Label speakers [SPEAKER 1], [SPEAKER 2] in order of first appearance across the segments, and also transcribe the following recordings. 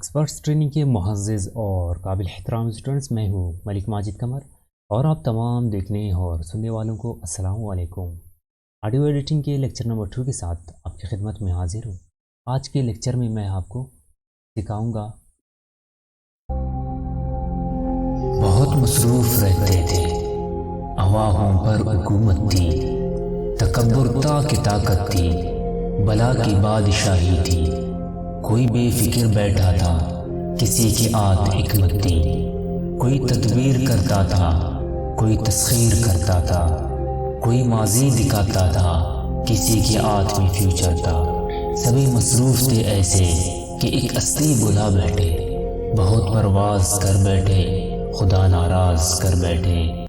[SPEAKER 1] Experts training के मुअज़्ज़िज़ और काबिल एहतराम स्टूडेंट्स, मैं हूँ मलिक माजिद कमर और आप तमाम देखने और सुनने वालों को अस्सलाम वालेकुम। ऑडियो एडिटिंग के लेक्चर नंबर 2 के साथ आपकी खिदमत में हाजिर हूँ। आज के लेक्चर में मैं आपको सिखाऊंगा। बहुत मसरूफ़ रहते थे, अवाहों पर हुकूमत थी, तकब्बुर की ताकत थी, बला की बादशाही थी। कोई बेफिक्र बैठा था, किसी की आत हिकमत थी। कोई तदबीर करता था, कोई तस्खीर करता था। कोई माजी दिखाता था, किसी की आत में फ्यूचर था। सभी मसरूफ थे ऐसे कि एक अस्ती बुला बैठे, बहुत परवाज कर बैठे, खुदा नाराज कर बैठे।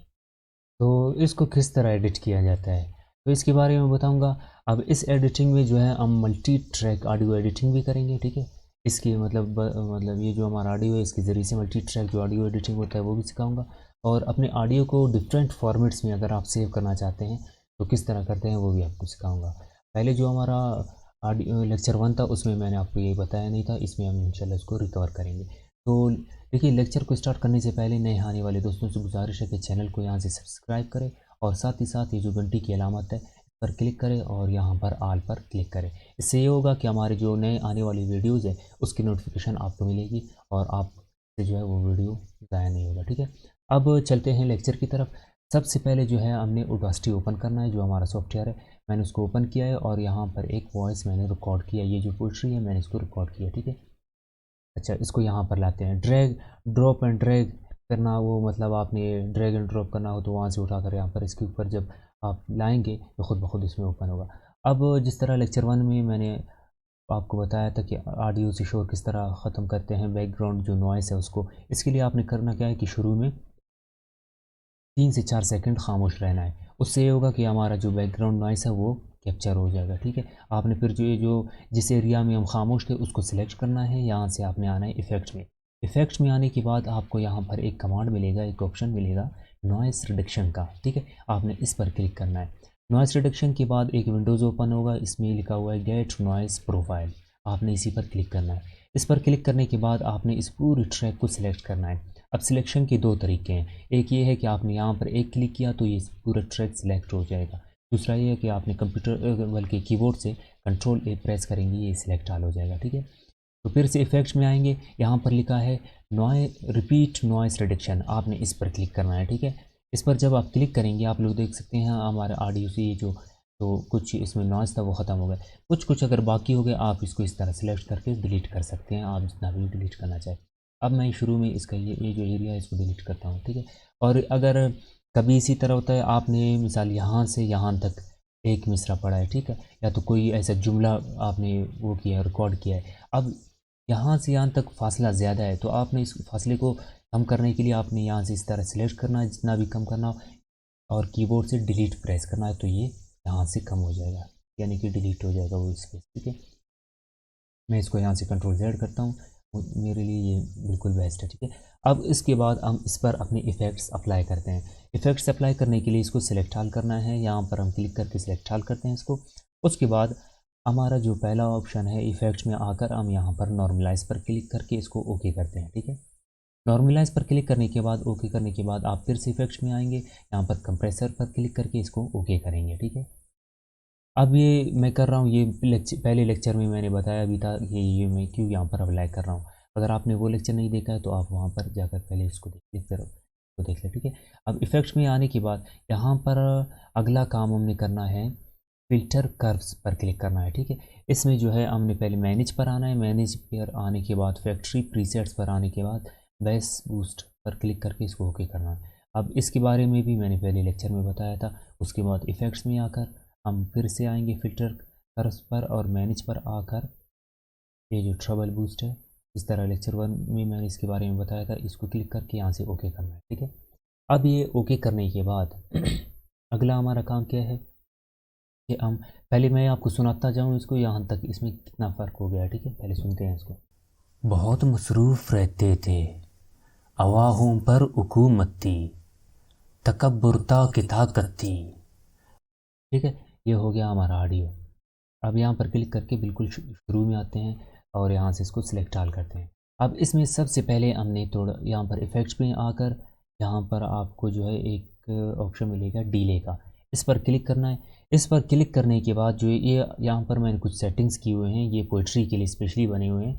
[SPEAKER 1] तो इसको किस तरह एडिट किया जाता है तो इसके बारे में बताऊंगा। अब इस एडिटिंग में जो है हम मल्टी ट्रैक ऑडियो एडिटिंग भी करेंगे, ठीक है। इसकी मतलब ये जो हमारा ऑडियो है, इसके ज़रिए से मल्टी ट्रैक जो ऑडियो एडिटिंग होता है वो भी सिखाऊंगा। और अपने ऑडियो को डिफरेंट फॉर्मेट्स में अगर आप सेव करना चाहते हैं तो किस तरह करते हैं वो भी आपको सिखाऊंगा। पहले जो हमारा ऑडियो लेक्चर 1 था उसमें मैंने आपको ये बताया नहीं था, इसमें हम इंशाल्लाह इसको रिकवर करेंगे। तो देखिए, लेक्चर को स्टार्ट करने से पहले नए आने वाले दोस्तों से गुजारिश है कि चैनल को यहाँ से सब्सक्राइब करें और साथ ही साथ ये जो घंटी की अलामत है इस पर क्लिक करें और यहाँ पर आल पर क्लिक करें। इससे ये होगा कि हमारे जो नए आने वाली वीडियोज़ है उसकी नोटिफिकेशन आपको मिलेगी और आपसे जो है वो वीडियो ज़ाया नहीं होगा, ठीक है। अब चलते हैं लेक्चर की तरफ। सबसे पहले जो है हमने ऑडासिटी ओपन करना है, जो हमारा सॉफ्टवेयर है। मैंने उसको ओपन किया है और यहाँ पर एक वॉइस मैंने रिकॉर्ड किया, ये जो पोइट्री है मैंने इसको रिकॉर्ड किया, ठीक है। अच्छा, इसको यहाँ पर लाते हैं। ड्रैग ड्रॉप एंड ड्रैग करना, वो मतलब आपने ड्रैग एंड ड्रॉप करना हो तो वहाँ से उठाकर यहाँ पर इसके ऊपर जब आप लाएंगे तो ख़ुद ब खुद इसमें ओपन होगा। अब जिस तरह लेक्चर 1 में मैंने आपको बताया था कि ऑडियो से शोर किस तरह ख़त्म करते हैं, बैकग्राउंड जो नॉइस है उसको, इसके लिए आपने करना क्या है कि शुरू में 3 से 4 सेकंड खामोश रहना है। उससे ये होगा कि हमारा जो बैकग्राउंड नॉइस है वो कैप्चर हो जाएगा, ठीक है। आपने फिर जो जिस एरिया में हम खामोश थे उसको सिलेक्ट करना है। यहाँ से आपने आना है इफ़ेक्ट्स में। इफ़ेक्ट्स में आने के बाद आपको यहाँ पर एक कमांड मिलेगा, एक ऑप्शन मिलेगा नॉइस रिडक्शन का, ठीक है। आपने इस पर क्लिक करना है। नॉइस रिडक्शन के बाद एक विंडोज़ ओपन होगा, इसमें लिखा हुआ है गेट नॉइस प्रोफाइल। आपने इसी पर क्लिक करना है। इस पर क्लिक करने के बाद आपने इस पूरी ट्रैक को सिलेक्ट करना है। अब सिलेक्शन के 2 तरीके हैं। एक ये है कि आपने यहाँ पर एक क्लिक किया तो ये पूरा ट्रैक सिलेक्ट हो जाएगा। दूसरा ये है कि आपने कंप्यूटर बल्कि कीबोर्ड से कंट्रोल ए प्रेस करेंगे, ये सिलेक्ट ऑल हो जाएगा, ठीक है। तो फिर से इफ़ेक्ट्स में आएंगे, यहाँ पर लिखा है रिपीट नॉइस रिडक्शन, आपने इस पर क्लिक करना है, ठीक है। इस पर जब आप क्लिक करेंगे आप लोग देख सकते हैं हमारे ऑडियो से ये जो तो कुछ इसमें नॉइस था वो ख़त्म हो गया। कुछ अगर बाकी हो गया आप इसको इस तरह सेलेक्ट करके डिलीट कर सकते हैं, आप जितना भी डिलीट करना चाहें। अब मैं शुरू में इसका ये जो एरिया है इसको डिलीट करता हूँ, ठीक है। और अगर कभी इसी तरह होता है, आपने मिसाल यहाँ से यहाँ तक एक मिसरा पढ़ा है, ठीक है, या तो कोई ऐसा जुमला आपने वो किया रिकॉर्ड किया है। अब यहाँ से यहाँ तक फासला ज़्यादा है तो आपने इस फासले को कम करने के लिए आपने यहाँ से इस तरह सेलेक्ट करना है जितना भी कम करना हो और कीबोर्ड से डिलीट प्रेस करना है, तो ये यहाँ से कम हो जाएगा, यानी कि डिलीट हो जाएगा वो स्पेस, ठीक है। मैं इसको यहाँ से कंट्रोल Z करता हूँ, मेरे लिए ये बिल्कुल बेस्ट है, ठीक है। अब इसके बाद हम इस पर अपने इफ़ेक्ट्स अप्लाई करते हैं। इफ़ेक्ट्स अप्लाई करने के लिए इसको सिलेक्ट ऑल करना है, यहाँ पर हम क्लिक करके सिलेक्ट ऑल करते हैं इसको। उसके बाद हमारा जो पहला ऑप्शन है इफ़ेक्ट्स में आकर हम यहाँ पर नॉर्मलाइज़ पर क्लिक करके इसको ओके करते हैं, ठीक है। नॉर्मलाइज़ पर क्लिक करने के बाद ओके करने के बाद आप फिर से इफ़ेक्ट्स में आएंगे, यहाँ पर कंप्रेसर पर क्लिक करके इसको ओके करेंगे, ठीक है। अब ये मैं कर रहा हूँ, ये पहले लेक्चर में मैंने बताया भी था कि ये मैं क्यों यहाँ पर अप्लाई कर रहा हूँ। अगर आपने वो लेक्चर नहीं देखा है तो आप वहाँ पर जाकर पहले इसको देख लें, फिर तो देख लें, ठीक है। अब इफ़ेक्ट्स में आने के बाद यहाँ पर अगला काम हमने करना है, फ़िल्टर कर्व्स पर क्लिक करना है, ठीक है। इसमें जो है हमने पहले मैनेज पर आना है, मैनेज पर आने के बाद फैक्ट्री प्रीसेट्स पर आने के बाद बेस बूस्ट पर क्लिक करके इसको ओके करना है। अब इसके बारे में भी मैंने पहले लेक्चर में बताया था। उसके बाद इफ़ेक्ट्स में आकर हम फिर से आएंगे फ़िल्टर कर्व्स पर और मैनेज पर आकर ये जो ट्रबल बूस्ट है, इस तरह लेक्चर 1 में मैंने इसके बारे में बताया था, इसको क्लिक करके यहाँ से ओके करना है, ठीक है। अब ये ओके करने के बाद अगला हमारा काम क्या है कि हम पहले मैं आपको सुनाता जाऊँ इसको यहाँ तक, इसमें कितना फ़र्क हो गया है, ठीक है। पहले सुनते हैं इसको। बहुत मसरूफ़ रहते थे, अवाहों पर हुकूमत थी, तकब्बुर की ताकत थी, ठीक है। ये हो गया हमारा ऑडियो। अब यहाँ पर क्लिक करके बिल्कुल शुरू में आते हैं और यहाँ से इसको सिलेक्ट ऑल करते हैं। अब इसमें सबसे पहले हमने थोड़ा यहाँ पर इफ़ेक्ट्स में आकर यहाँ पर आपको जो है एक ऑप्शन मिलेगा डिले का, इस पर क्लिक करना है। इस पर क्लिक करने के बाद जो है ये यहाँ पर मैंने कुछ सेटिंग्स किए हुए हैं, ये पोइट्री के लिए स्पेशली बने हुए हैं।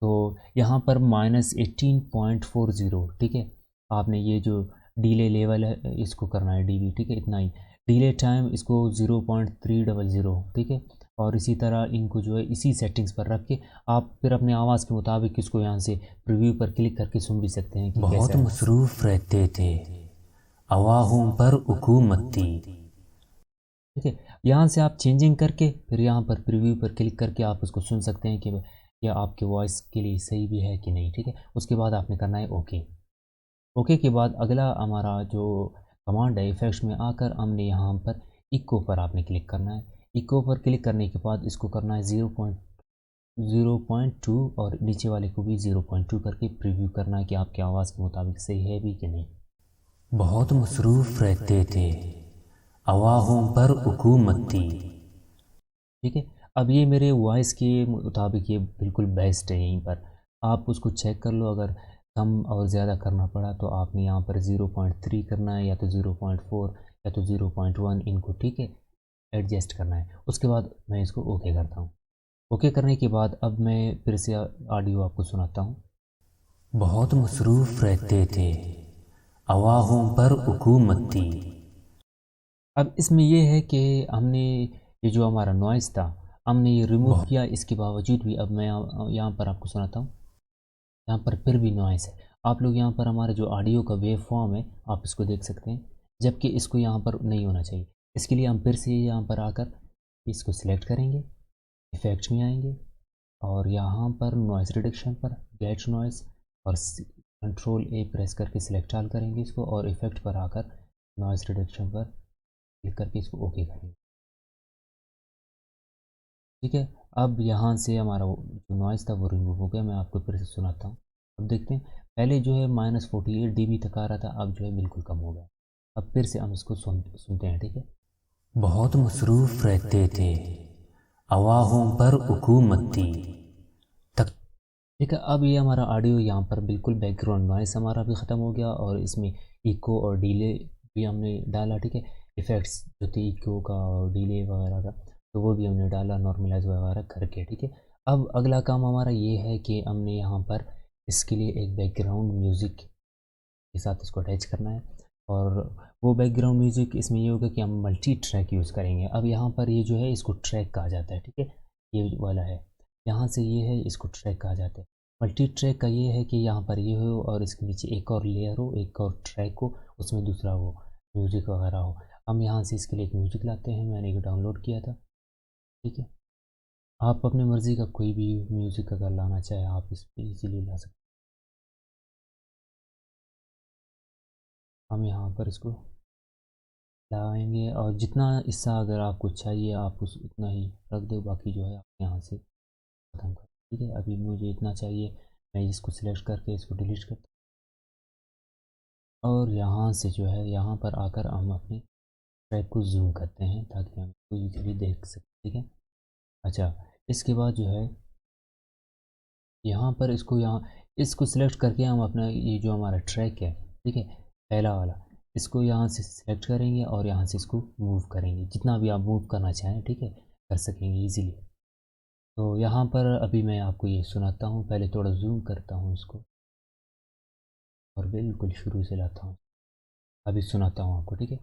[SPEAKER 1] तो यहाँ पर -18.40, ठीक है, आपने ये जो डिले लेवल है इसको करना है डीबी, ठीक है, इतना ही। डिले टाइम इसको 0.300, ठीक है। और इसी तरह इनको जो है इसी सेटिंग्स पर रख के आप फिर अपने आवाज़ के मुताबिक इसको यहाँ से प्रीव्यू पर क्लिक करके सुन भी सकते हैं कि बहुत मसरूफ़ रहते थे, अवाहों पर हुकूमत थी, ठीक है। यहाँ से आप चेंजिंग करके फिर यहाँ पर प्रीव्यू पर क्लिक करके आप उसको सुन सकते हैं कि यह आपके वॉइस के लिए सही भी है कि नहीं, ठीक है। उसके बाद आपने करना है ओके। ओके के बाद अगला हमारा जो कमांड है इफेक्ट्स में आकर हमने यहाँ पर इको पर आपने क्लिक करना है। इको पर क्लिक करने के बाद इसको करना है 0.2 और नीचे वाले को भी 0.2 करके प्रीव्यू करना है कि आपकी आवाज़ के मुताबिक सही है भी कि नहीं। बहुत मसरूफ़ रहते थे, अवाहों पर हुकूमत थी, ठीक है। अब ये मेरे वॉइस के मुताबिक ये बिल्कुल बेस्ट है। यहीं पर आप उसको चेक कर लो, अगर कम और ज़्यादा करना पड़ा तो आपने यहाँ पर 0.3 करना है या तो 0.4 या तो 0.1 इनको, ठीक है, एडजस्ट करना है। उसके बाद मैं इसको ओके करता हूँ। ओके करने के बाद अब मैं फिर से ऑडियो आपको सुनाता हूँ। बहुत मसरूफ़ रहते थे, अवाहों पर हुकूमत थी। अब इसमें ये है कि हमने ये जो हमारा नॉइज़ था हमने ये रिमूव किया, इसके बावजूद भी अब मैं यहाँ पर आपको सुनाता हूँ। यहाँ पर फिर भी नॉइज़ है। आप लोग यहाँ पर हमारा जो ऑडियो का वेव फॉर्म है आप इसको देख सकते हैं, जबकि इसको यहाँ पर नहीं होना चाहिए। इसके लिए हम फिर से यहाँ पर आकर इसको सिलेक्ट करेंगे, इफ़ेक्ट्स में आएंगे और यहाँ पर नॉइज़ रिडक्शन पर गेट नॉइज़ और कंट्रोल ए प्रेस करके सिलेक्ट ऑल करेंगे इसको और इफ़ेक्ट पर आकर नॉइज़ रिडक्शन पर क्लिक करके इसको ओके करेंगे, ठीक है। अब यहाँ से हमारा जो नॉइज़ था वो रिमूव हो गया। मैं आपको फिर से सुनाता हूँ। अब देखते हैं, पहले जो है -48 dB तक आ रहा था, अब जो है बिल्कुल कम हो गया। अब फिर से हम इसको सुनते हैं, ठीक है। बहुत मसरूफ़ रहते थे, अवाहों पर हुकूमत थी, तक, ठीक है। अब ये हमारा ऑडियो यहाँ पर बिल्कुल बैकग्राउंड नॉइस हमारा भी ख़त्म हो गया और इसमें इको और डिले भी हमने डाला, ठीक है। इफ़ेक्ट्स जो थे इको का और डिले वगैरह का तो वो भी हमने डाला नॉर्मलाइज वगैरह करके, ठीक है। अब अगला काम हमारा ये है कि हमने यहाँ पर इसके लिए एक बैकग्राउंड म्यूज़िक के साथ इसको अटैच करना है और वो बैकग्राउंड म्यूज़िक इसमें ये होगा कि हम मल्टी ट्रैक यूज़ करेंगे। अब यहाँ पर ये जो है इसको ट्रैक कहा जाता है, ठीक है, ये वाला है, यहाँ से ये है इसको ट्रैक कहा जाता है। मल्टी ट्रैक का ये है कि यहाँ पर ये हो और इसके नीचे एक और लेयर हो, एक और ट्रैक हो, उसमें दूसरा हो म्यूज़िक वगैरह हो। हम यहाँ से इसके लिए एक म्यूज़िक लाते हैं, मैंने एक डाउनलोड किया था, ठीक है। आप अपनी मर्ज़ी का कोई भी म्यूज़िक अगर लाना चाहें आप इस पर ईज़िली ला सकते हैं। हम यहाँ पर इसको लगाएंगे और जितना हिस्सा अगर आपको चाहिए आप उस उतना ही रख दो, बाकी जो है आप यहाँ से ख़त्म कर, ठीक है। अभी मुझे इतना चाहिए, मैं इसको सिलेक्ट करके इसको डिलीट करता हूँ और यहाँ से जो है यहाँ पर आकर हम अपने ट्रैक को जूम करते हैं ताकि हम इसको ईजीली देख सकें, ठीक है। अच्छा, इसके बाद जो है यहाँ पर इसको सिलेक्ट करके हम अपना ये जो हमारा ट्रैक है, ठीक है, पहला वाला, इसको यहाँ से सिलेक्ट करेंगे और यहाँ से इसको मूव करेंगे, जितना भी आप मूव करना चाहें, ठीक है, कर सकेंगे इजीली। तो यहाँ पर अभी मैं आपको ये सुनाता हूँ, पहले थोड़ा जूम करता हूँ इसको और बिल्कुल शुरू से लाता हूँ, अभी सुनाता हूँ आपको, ठीक है।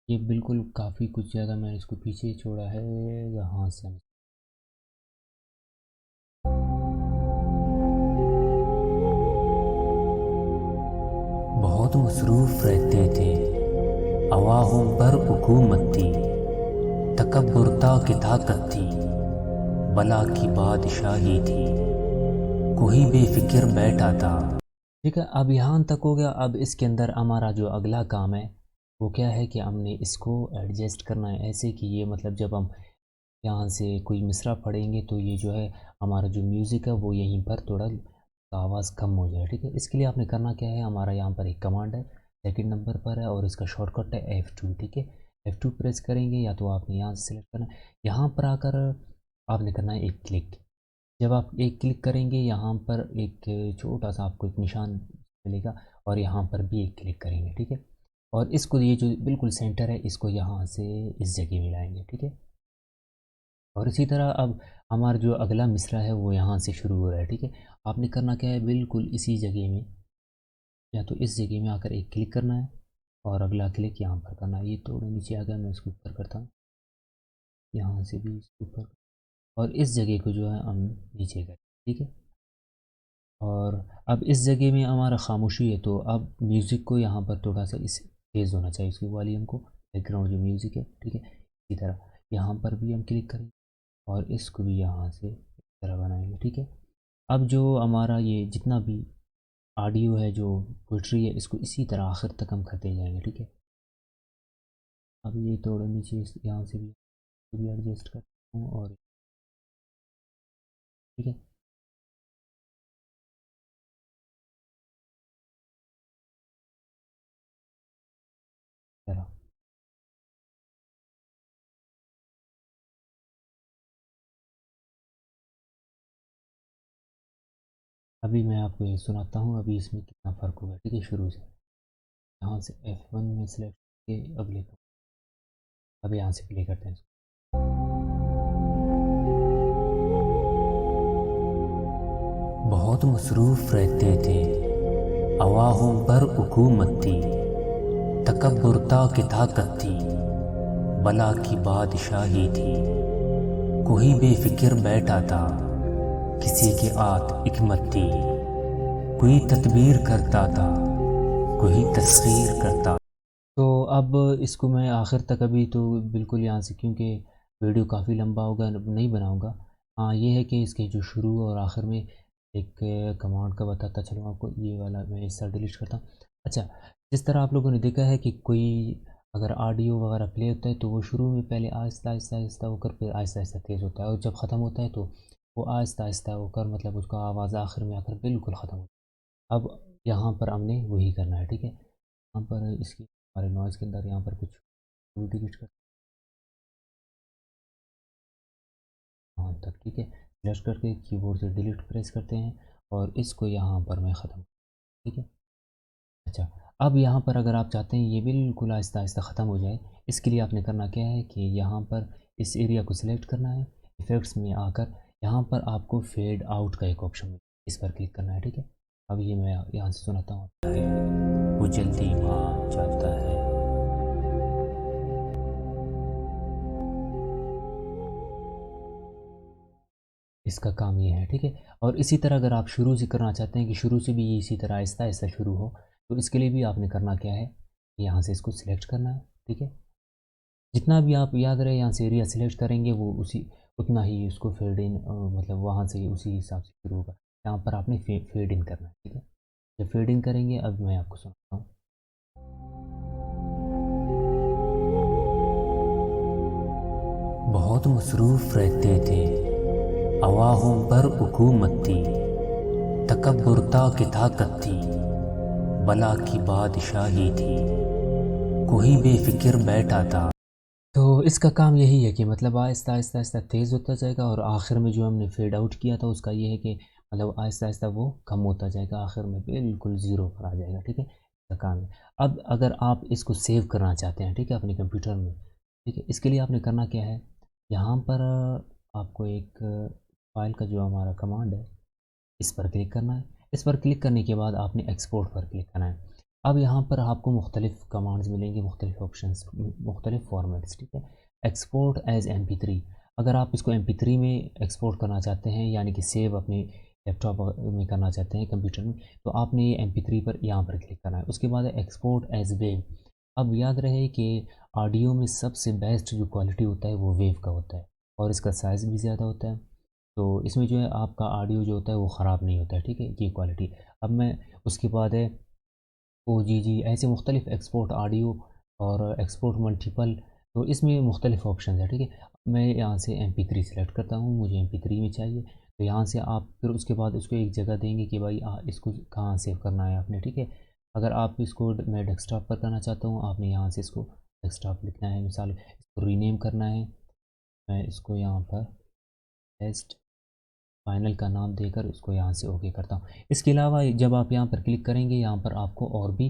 [SPEAKER 1] ये बिल्कुल काफ़ी कुछ ज़्यादा मैंने इसको पीछे छोड़ा है, यहाँ से हम बहुत मसरूफ़ रहते थे, अवाहों पर हुकूमत थी, तकब्बुरता की ताकत थी, बला की बादशाही थी, कोई बेफिक्र बैठा था, ठीक है। अब यहाँ तक हो गया। अब इसके अंदर हमारा जो अगला काम है वो क्या है कि हमने इसको एडजस्ट करना है ऐसे कि ये मतलब जब हम यहाँ से कोई मिसरा पढ़ेंगे तो ये जो है हमारा जो म्यूज़िक है वो यहीं पर थोड़ा आवाज़ कम हो जाए, ठीक है। इसके लिए आपने करना क्या है, हमारा यहाँ पर एक कमांड है, सेकंड नंबर पर है और इसका शॉर्टकट है F2, ठीक है। F2 प्रेस करेंगे या तो आपने यहाँ से सिलेक्ट करना है। यहाँ पर आकर आपने करना है एक क्लिक। जब आप एक क्लिक करेंगे यहाँ पर एक छोटा सा आपको एक निशान मिलेगा और यहाँ पर भी एक क्लिक करेंगे, ठीक है। और इसको ये जो बिल्कुल सेंटर है इसको यहाँ से इस जगह में लाएंगे, ठीक है। और इसी तरह अब हमारा जो अगला मिसरा है वो यहाँ से शुरू हो रहा है, ठीक है। आपने करना क्या है, बिल्कुल इसी जगह में या तो इस जगह में आकर एक क्लिक करना है और अगला क्लिक यहाँ पर करना है। ये थोड़ा नीचे आ गया, मैं इसको ऊपर करता हूँ, यहाँ से भी इसको ऊपर, और इस जगह को जो है हम नीचे करें, ठीक है। और अब इस जगह में हमारा खामोशी है, तो अब म्यूज़िक को यहाँ पर थोड़ा सा इस तेज़ होना चाहिए, इसकी वॉल्यूम को, बैकग्राउंड जो म्यूज़िक है, ठीक है। इसी तरह यहाँ पर भी हम क्लिक करें और इसको भी यहाँ से इस तरह बनाएंगे, ठीक है। अब जो हमारा ये जितना भी ऑडियो है, जो पोइट्री है, इसको इसी तरह आखिर तक हम करते जाएंगे, ठीक है। अब ये थोड़ा नीचे यहाँ से भी एडजस्ट करता हूँ और ठीक है। तरह अभी मैं आपको ये सुनाता हूँ, अभी इसमें कितना फ़र्क होगा, ठीक है। शुरू से यहाँ से F1 में सिलेक्ट करके अब लेता हूँ, अब यहाँ से प्ले करते हैं इसको। बहुत मसरूफ़ रहते थे, अवाहों पर हुकूमत थी, तकब्बुरता की ताकत थी, बला की बादशाही थी। कोई बेफिक्र बैठा था, किसी के आत हिकमत थी, कोई तदबीर करता था, कोई तस्खीर करता। तो अब इसको मैं आखिर तक अभी तो बिल्कुल यहाँ से, क्योंकि वीडियो काफ़ी लंबा होगा, नहीं बनाऊँगा। हाँ, ये है कि इसके जो शुरू और आखिर में एक कमांड का बताता चलूँ आपको, ये वाला मैं इस तरह डिलीट करता हूँ। अच्छा, जिस तरह आप लोगों ने देखा है कि कोई अगर ऑडियो वगैरह प्ले होता है तो वो शुरू में पहले आहिस्ता आहिस्ता आहिस्ता होकर फिर आहिस्ता आहिस्ता तेज़ होता है, और जब ख़त्म होता है तो वो आहिस्ता आहिस्ता होकर मतलब उसका आवाज़ आखिर में आकर बिल्कुल ख़त्म होता है। अब यहाँ पर हमने वही करना है, ठीक है। यहाँ पर इसकी हमारे नॉइज़ के अंदर यहाँ पर कुछ डिलीट कर यहाँ तक, ठीक है। सिलेक्ट करके कीबोर्ड से डिलीट प्रेस करते हैं और इसको यहाँ पर मैं ख़त्म, ठीक है। अच्छा, अब यहाँ पर अगर आप चाहते हैं ये बिल्कुल आहिस्ता आहिस्ता ख़त्म हो जाए, इसके लिए आपने करना क्या है कि यहाँ पर इस एरिया को सिलेक्ट करना है, इफ़ेक्ट्स में आकर यहाँ पर आपको फेड आउट का एक ऑप्शन मिलेगा, इस पर क्लिक करना है, ठीक है। अब ये मैं यहाँ से सुनाता हूँ। वो जल्दी मान जाता है। इसका काम ये है, ठीक है। और इसी तरह अगर आप शुरू से करना चाहते हैं कि शुरू से भी ये इसी तरह आहिस्ता आहिस्ता शुरू हो, तो इसके लिए भी आपने करना क्या है, यहाँ से इसको सिलेक्ट करना है, ठीक है। जितना भी आप याद रहे यहाँ से एरिया सिलेक्ट करेंगे वो उसी उतना ही उसको फेड इन, मतलब वहाँ से उसी हिसाब से शुरू होगा। यहाँ पर आपने फेड इन करना है, ठीक है। जब फेड इन करेंगे अब मैं आपको सुनाता हूँ। बहुत मसरूफ़ रहते थे, अवाहों पर हुकूमत थी, तकब्बुरता की ताकत थी, बला की बादशाही थी, कोई बेफिक्र बैठा था। तो इसका काम यही है कि मतलब आहिस्ता आहिस्ता आहिस्ता तेज़ होता जाएगा और आखिर में जो हमने फेड आउट किया था उसका ये है कि मतलब आहिस्ता आहिस्ता वो कम होता जाएगा, आखिर में बिल्कुल ज़ीरो पर आ जाएगा, ठीक है। इसका काम है। अब अगर आप इसको सेव करना चाहते हैं, ठीक है, अपने कंप्यूटर में, ठीक है, इसके लिए आपने करना क्या है, यहाँ पर आपको एक फ़ाइल का जो हमारा कमांड है इस पर क्लिक करना है। इस पर क्लिक करने के बाद आपने एक्सपोर्ट पर क्लिक करना है। अब यहाँ पर आपको मुख्तलिफ़ कमांड्स मिलेंगे, मुख्तलिफ़ ऑप्शंस, मुख्तलिफ़ फॉर्मेट्स, ठीक है। एक्सपोर्ट एज़ MP3, अगर आप इसको MP3 में एक्सपोर्ट करना चाहते हैं, यानी कि सेव अपने लैपटॉप में करना चाहते हैं कंप्यूटर में, तो आपने ये MP3 पर यहाँ पर क्लिक करना है। उसके बाद है एक्सपोर्ट एज़ वेव। अब याद रहे कि ऑडियो में सबसे बेस्ट जो क्वालिटी होता है वो वेव का होता है और इसका साइज़ भी ज़्यादा होता है, तो इसमें जो है आपका ऑडियो जो होता है वो ख़राब नहीं होता है, ठीक है, ये क्वालिटी। अब मैं उसके बाद है OGG, ऐसे मुख्तलिफ़ एक्सपोर्ट ऑडियो और एक्सपोर्ट मल्टीपल, तो इसमें मुख्तलिफ़ ऑप्शन है, ठीक है। मैं यहाँ से MP3 सेलेक्ट करता हूँ, मुझे MP3 में चाहिए, तो यहाँ से आप फिर उसके बाद उसको एक जगह देंगे कि भाई इसको कहाँ सेव करना है आपने, ठीक है। अगर आप इसको मैं डेस्कटॉप पर करना चाहता हूँ, आपने यहाँ से इसको डेस्कटॉप लिखना है, मिसाल इसको रीनेम करना है, मैं इसको यहाँ पर टेस्ट फाइनल का नाम देकर इसको यहाँ से ओके करता हूँ। इसके अलावा जब आप यहाँ पर क्लिक करेंगे यहाँ पर आपको और भी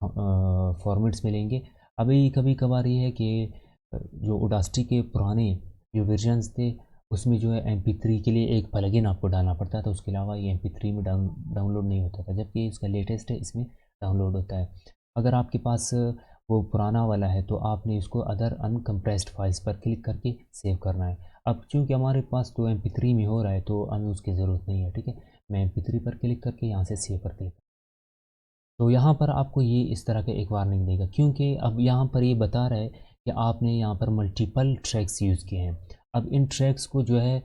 [SPEAKER 1] फॉर्मेट्स मिलेंगे। अभी कभी कभार ये है कि जो ऑडासिटी के पुराने जो वर्जन्स थे उसमें जो है MP3 के लिए एक प्लगइन आपको डालना पड़ता था, उसके अलावा ये MP3 में डाउनलोड नहीं होता था, जबकि इसका लेटेस्ट है इसमें डाउनलोड होता है। अगर आपके पास वो पुराना वाला है तो आपने इसको अदर अनकम्प्रेस्ड फाइल्स पर क्लिक करके सेव करना है। अब चूँकि हमारे पास तो MP3 में हो रहा है तो हमें उसकी ज़रूरत नहीं है, ठीक है। मैं MP3 पर क्लिक करके यहाँ से सेव पर क्लिक, तो यहाँ पर आपको ये इस तरह का एक वार्निंग देगा, क्योंकि अब यहाँ पर ये बता रहा है कि आपने यहाँ पर मल्टीपल ट्रैक्स यूज़ किए हैं। अब इन ट्रैक्स को जो है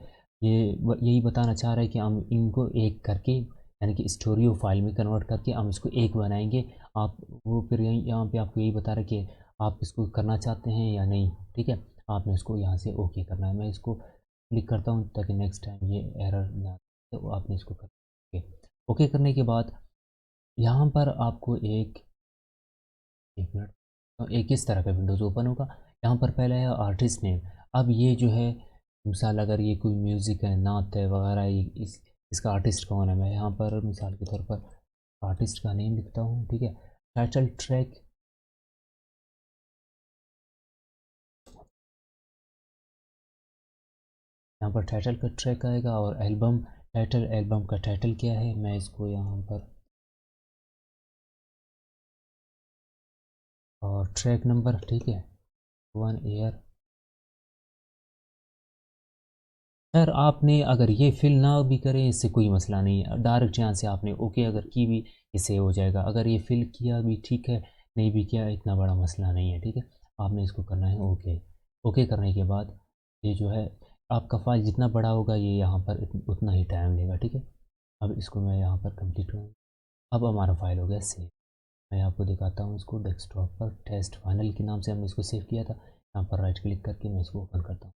[SPEAKER 1] ये यही बताना चाह रहा है कि हम इनको एक करके यानी कि स्टोरियो फाइल में कन्वर्ट करके हम इसको एक बनाएंगे। आप वो फिर यहीं यहाँ पे आपको यही बता रहा है कि आप इसको करना चाहते हैं या नहीं, ठीक है। आपने इसको यहाँ से ओके करना है। मैं इसको क्लिक करता हूँ ताकि नेक्स्ट टाइम ये एरर ना आए, तो आपने इसको कर ओके करने के बाद यहाँ पर आपको एक मिनट, तो एक इस तरह का विंडोज़ ओपन होगा। यहाँ पर पहला है आर्टिस्ट नेम। अब ये जो है मिसाल अगर ये कोई म्यूज़िक है, नात है वगैरह, इसका आर्टिस्ट कौन है, मैं यहाँ पर मिसाल के तौर पर आर्टिस्ट का नेम लिखता हूँ, ठीक है। टाइटल ट्रैक, यहाँ पर टाइटल का ट्रैक आएगा और एल्बम टाइटल, एल्बम का टाइटल क्या है, मैं इसको यहाँ पर और ट्रैक नंबर, ठीक है, 1 ईयर। सर आपने अगर ये फिल ना भी करें इससे कोई मसला नहीं है, डायरेक्ट यहाँ से आपने ओके अगर की भी इससे हो जाएगा। अगर ये फिल किया भी ठीक है, नहीं भी किया इतना बड़ा मसला नहीं है, ठीक है। आपने इसको करना है ओके। ओके करने के बाद ये जो है आपका फाइल जितना बड़ा होगा ये यहाँ पर उतना ही टाइम लेगा, ठीक है। अब इसको मैं यहाँ पर कंप्लीट करूँ। अब हमारा फाइल हो गया सेव। मैं आपको दिखाता हूँ इसको डेस्कटॉप पर, टेस्ट फाइनल के नाम से हमने इसको सेव किया था। यहाँ पर राइट क्लिक करके मैं इसको ओपन करता हूँ।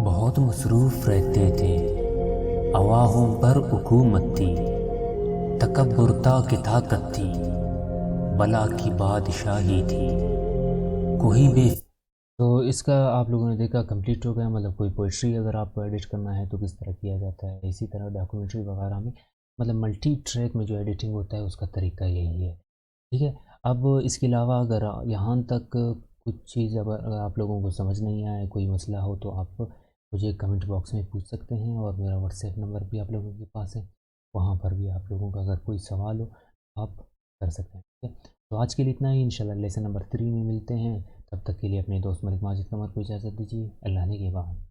[SPEAKER 1] बहुत मसरूफ़ रहते थे, अवाहों पर हुकूमत थी, तकब्बुरता की ताकत थी, बला की बादशाही थी, कोई भी। तो इसका आप लोगों ने देखा कंप्लीट हो गया। मतलब कोई पोइट्री अगर आपको एडिट करना है तो किस तरह किया जाता है, इसी तरह डॉक्यूमेंट्री वगैरह में मतलब मल्टी ट्रैक में जो एडिटिंग होता है उसका तरीका यही है, ठीक है। अब इसके अलावा अगर यहाँ तक कुछ चीज़ अगर आप लोगों को समझ नहीं आए, कोई मसला हो तो आप मुझे कमेंट बॉक्स में पूछ सकते हैं, और मेरा व्हाट्सएप नंबर भी आप लोगों के पास है, वहाँ पर भी आप लोगों का अगर कोई सवाल हो आप कर सकते हैं, ठीक है। तो आज के लिए इतना ही, इंशाल्लाह लेसन नंबर 3 में मिलते हैं। तब तक के लिए अपने दोस्त मलिक माजिद कमर को इजाज़त दीजिए। अल्लाह ने के बाद।